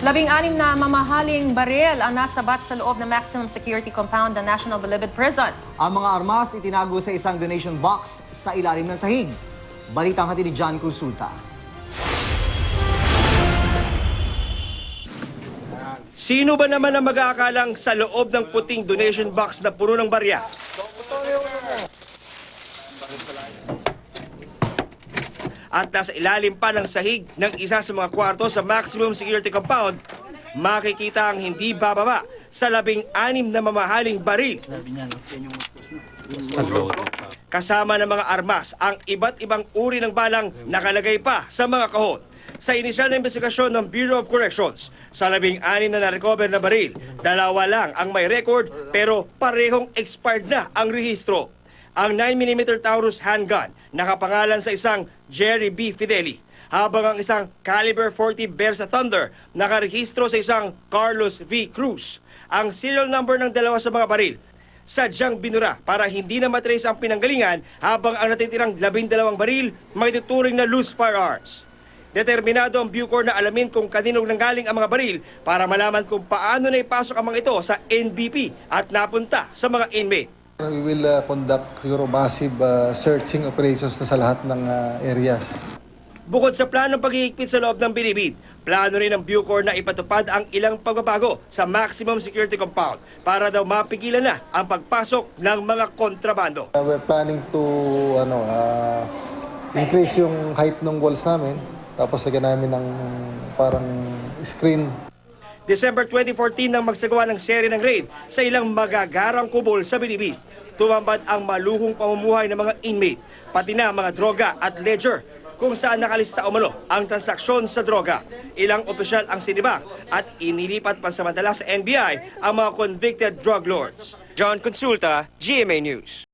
16 na mamahaling baril ang nasabat sa loob ng maximum security compound ng National Bilibid Prison. Ang mga armas itinago sa isang donation box sa ilalim ng sahig. Balitang hatid ni John Consulta. Sino ba naman ang mag-aakalang sa loob ng puting donation box na puno ng barya? At nasa ilalim pa ng sahig ng isa sa mga kwarto sa maximum security compound, makikita ang hindi bababa sa 16 na mamahaling baril. Kasama ng mga armas ang iba't ibang uri ng balang nakalagay pa sa mga kahon. Sa inisyal na investigasyon ng Bureau of Corrections, sa 16 na na-recover na baril, 2 lang ang may record pero parehong expired na ang rehistro. Ang 9mm Taurus handgun nakapangalan sa isang Jerry B. Fideli, habang ang isang caliber 40 Bersa Thunder nakarehistro sa isang Carlos V. Cruz. Ang serial number ng dalawa sa mga baril, sadyang binura para hindi na matrace ang pinanggalingan, habang ang natitirang 12 baril may tuturing na loose firearms. Determinado ang Bucor na alamin kung kaninong nanggaling ang mga baril para malaman kung paano na ipasok ang mga ito sa NBP at napunta sa mga inmate. We will conduct siguro massive searching operations na sa lahat ng areas. Bukod sa planong paghihigpit sa loob ng Bilibid, plano rin ng Bucor na ipatupad ang ilang pagbabago sa maximum security compound para daw mapigilan na ang pagpasok ng mga kontrabando. We're planning to increase yung height ng walls namin, tapos lagyan namin ng parang screen. December 2014 nang magsagawa ng serye ng raid sa ilang magagarang kubol sa Bilibid. Tumambad ang maluhong pamumuhay ng mga inmate, pati na mga droga at ledger kung saan nakalista umano ang transaksyon sa droga. Ilang opisyal ang sinibak at inilipat pansamantala sa NBI ang mga convicted drug lords. John Consulta, GMA News.